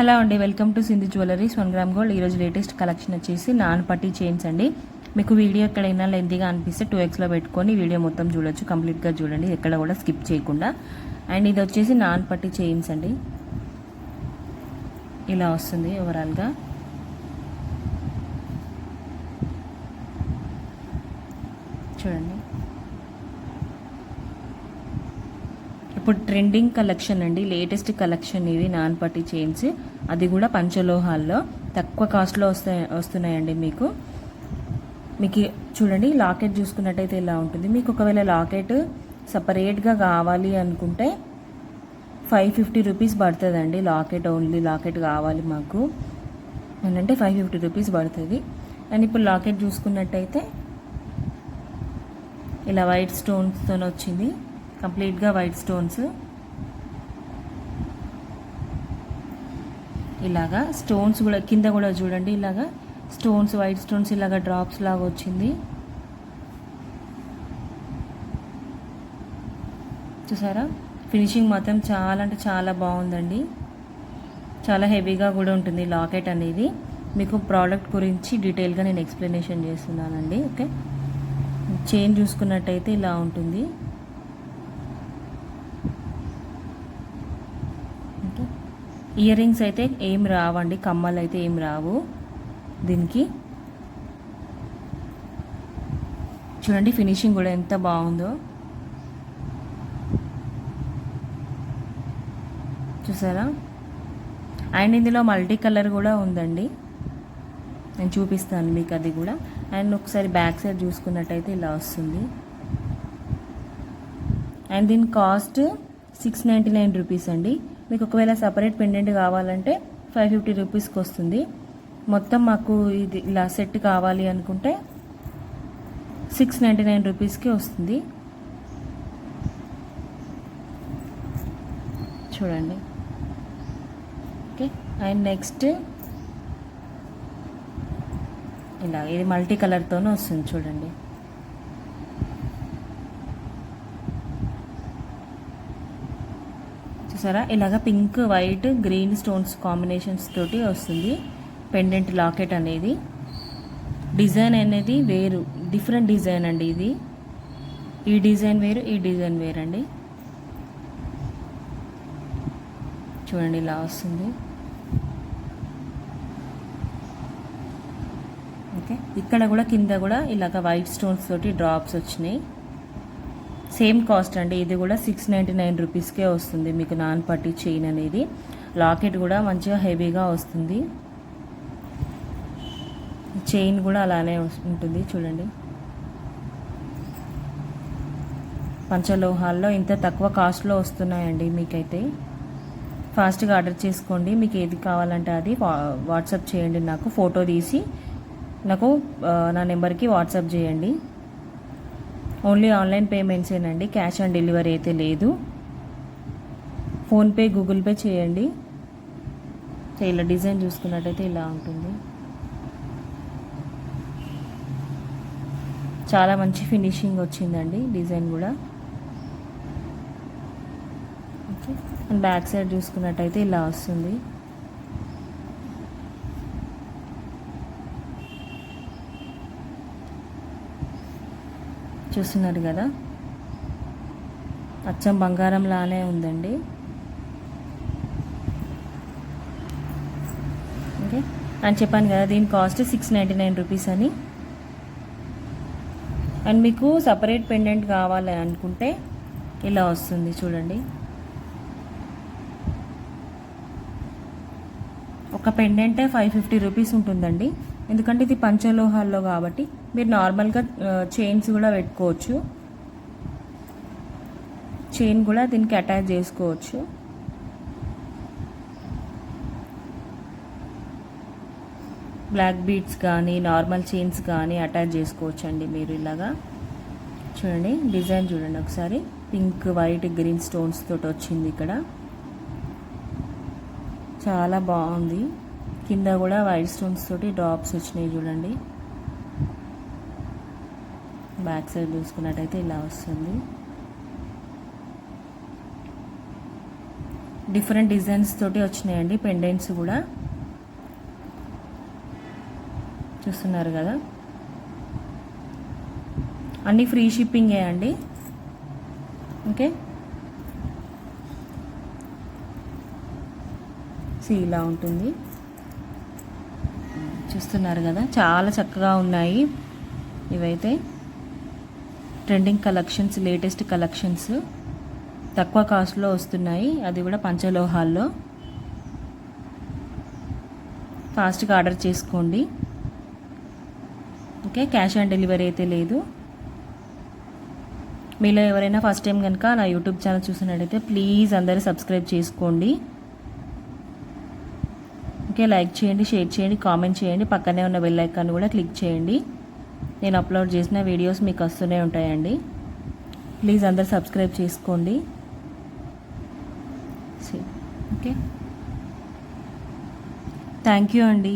Hello అండి, welcome to Sindhu jewelleries 1 gram gold. ఈరోజు latest collection వచ్చేసి నాన్ పట్టీ చైన్స్ అండి. మీకు వీడియో ఎక్కడైనా లెంతీగా అనిపిస్తే 2xలో పెట్టుకొని వీడియో మొత్తం చూడొచ్చు. కంప్లీట్గా చూడండి, ఎక్కడ కూడా స్కిప్ చేయకుండా. అండ్ ఇది వచ్చేసి నాన్ పట్టీ చైన్స్ అండి. ఇలా వస్తుంది ఓవరాల్గా. చూడండి, ఇప్పుడు ట్రెండింగ్ కలెక్షన్ అండి, లేటెస్ట్ కలెక్షన్ ఇవి నాన్ పట్టీ చైన్స్. అది కూడా పంచలోహాల్లో తక్కువ కాస్ట్లో వస్తున్నాయండి. మీకు చూడండి, లాకెట్ చూసుకున్నట్టయితే ఇలా ఉంటుంది. మీకు ఒకవేళ లాకెట్ సపరేట్గా కావాలి అనుకుంటే 550 రూపీస్ పడుతుందండి. లాకెట్ ఓన్లీ లాకెట్ కావాలి మాకు అని అంటే 550 రూపీస్ పడుతుంది. అండ్ ఇప్పుడు లాకెట్ చూసుకున్నట్టయితే ఇలా వైట్ స్టోన్స్తో వచ్చింది, కంప్లీట్గా వైట్ స్టోన్స్. ఇలాగా స్టోన్స్ కూడా కింద కూడా చూడండి, ఇలాగా స్టోన్స్, వైట్ స్టోన్స్ ఇలాగా డ్రాప్స్ లాగా వచ్చింది. చూసారా, ఫినిషింగ్ మాత్రం చాలా అంటే చాలా బాగుందండి. చాలా హెవీగా కూడా ఉంటుంది లాకెట్ అనేది. మీకు ప్రోడక్ట్ గురించి డీటెయిల్గా నేను ఎక్స్ప్లెనేషన్ చేస్తున్నానండి. ఓకే, చైన్ చూసుకున్నట్టయితే ఇలా ఉంటుంది. ఇయర్ రింగ్స్ అయితే ఏం రావండి, కమ్మలు అయితే ఏం రావు దీనికి. చూడండి, ఫినిషింగ్ కూడా ఎంత బాగుందో చూసారా. అండ్ ఇందులో మల్టీ కలర్ కూడా ఉందండి, నేను చూపిస్తాను మీకు అది కూడా. అండ్ ఒకసారి బ్యాక్ సైడ్ చూసుకున్నట్టయితే ఇలా వస్తుంది. అండ్ దీని కాస్ట్ 699 రూపీస్ అండి. మీకు ఒకవేళ సపరేట్ పెండెంట్ కావాలంటే 550 రూపీస్కి వస్తుంది. మొత్తం మాకు ఇది ఇలా సెట్ కావాలి అనుకుంటే 699 రూపీస్కి వస్తుంది. చూడండి. ఓకే, అండ్ నెక్స్ట్ ఇలా ఇది మల్టీ కలర్తోనే వస్తుంది. చూడండి, చూసారా, ఇలాగ pink, white, green stones combinations తోటి వస్తుంది పెండెంట్ లాకెట్ అనేది. డిజైన్ అనేది వేరు, డిఫరెంట్ డిజైన్ అండి ఇది. ఈ డిజైన్ వేరు, ఈ డిజైన్ వేరండి. చూడండి, ఇలా వస్తుంది. ఓకే, ఇక్కడ కూడా కింద కూడా ఇలాగ వైట్ స్టోన్స్ తోటి డ్రాప్స్ వచ్చినాయి. సేమ్ కాస్ట్ అండి, ఇది కూడా 699 రూపీస్కే వస్తుంది మీకు నాన్ పట్టీ చైన్ అనేది. లాకెట్ కూడా మంచిగా హెవీగా వస్తుంది, చైన్ కూడా అలానే ఉంటుంది. చూడండి, పంచలోహాల్లో ఇంత తక్కువ కాస్ట్లో వస్తున్నాయండి. మీకైతే ఫాస్ట్గా ఆర్డర్ చేసుకోండి. మీకు ఏది కావాలంటే అది వాట్సాప్ చేయండి, నాకు ఫోటో తీసి నాకు నా నెంబర్కి వాట్సాప్ చేయండి. ఓన్లీ ఆన్లైన్ పేమెంట్సేనండి, క్యాష్ ఆన్ డెలివరీ అయితే లేదు. ఫోన్పే, గూగుల్ పే చేయండి. ఇలా డిజైన్ చూసుకున్నట్టయితే ఇలా ఉంటుంది. చాలా మంచి ఫినిషింగ్ వచ్చిందండి, డిజైన్ కూడా. ఓకే, అండ్ బ్యాక్ సైడ్ చూసుకున్నట్టయితే ఇలా వస్తుంది. చూస్తున్నారు కదా, అచ్చం బంగారం లానే ఉందండి. ఓకే, అని చెప్పాను కదా, దీని కాస్ట్ 699 రూపీస్ అని. అండ్ మీకు సపరేట్ పెండెంట్ కావాలి అనుకుంటే ఇలా వస్తుంది. చూడండి, ఒక పెండెంటే 550 రూపీస్ ఉంటుందండి. ఎందుకంటే ఇది పంచలోహాల్లో కాబట్టి మీరు నార్మల్గా చైన్స్ కూడా పెట్టుకోవచ్చు, చైన్ కూడా దీనికి అటాచ్ చేసుకోవచ్చు. బ్లాక్ బీడ్స్ కానీ నార్మల్ చైన్స్ కానీ అటాచ్ చేసుకోవచ్చు అండి మీరు. ఇలాగా చూడండి, డిజైన్ చూడండి ఒకసారి. పింక్, వైట్, గ్రీన్ స్టోన్స్ తోటి వచ్చింది ఇక్కడ, చాలా బాగుంది. కింద కూడా వైట్ స్టోన్స్ తోటి డ్రాప్స్ వచ్చినాయి. చూడండి, బ్యాక్ సైడ్ చూసుకున్నట్టయితే ఇలా వస్తుంది. డిఫరెంట్ డిజైన్స్ తోటి వచ్చినాయండి పెండెంట్స్ కూడా చూస్తున్నారు కదా. అన్నీ ఫ్రీ షిప్పింగే అండి. ఓకే, ఇలా ఉంటుంది. చూస్తున్నారు కదా, చాలా చక్కగా ఉన్నాయి. ఇవైతే ట్రెండింగ్ కలెక్షన్స్, లేటెస్ట్ కలెక్షన్స్, తక్కువ కాస్ట్లో వస్తున్నాయి, అది కూడా పంచలోహాల్లో. ఫాస్ట్గా ఆర్డర్ చేసుకోండి. ఓకే, క్యాష్ ఆన్ డెలివరీ అయితే లేదు. మీలో ఎవరైనా ఫస్ట్ టైం కనుక నా యూట్యూబ్ ఛానల్ చూసినట్టయితే ప్లీజ్ అందరూ సబ్స్క్రైబ్ చేసుకోండి. ఓకే, లైక్ చేయండి, షేర్ చేయండి, కామెంట్ చేయండి, పక్కనే ఉన్న బెల్ ఐకాన్ కూడా క్లిక్ చేయండి. నేను అప్లోడ్ చేసిన వీడియోస్ మీకు వస్తూనే ఉంటాయండి. ప్లీజ్ అందరు సబ్స్క్రైబ్ చేసుకోండి. ఓకే, థ్యాంక్ యూ అండి.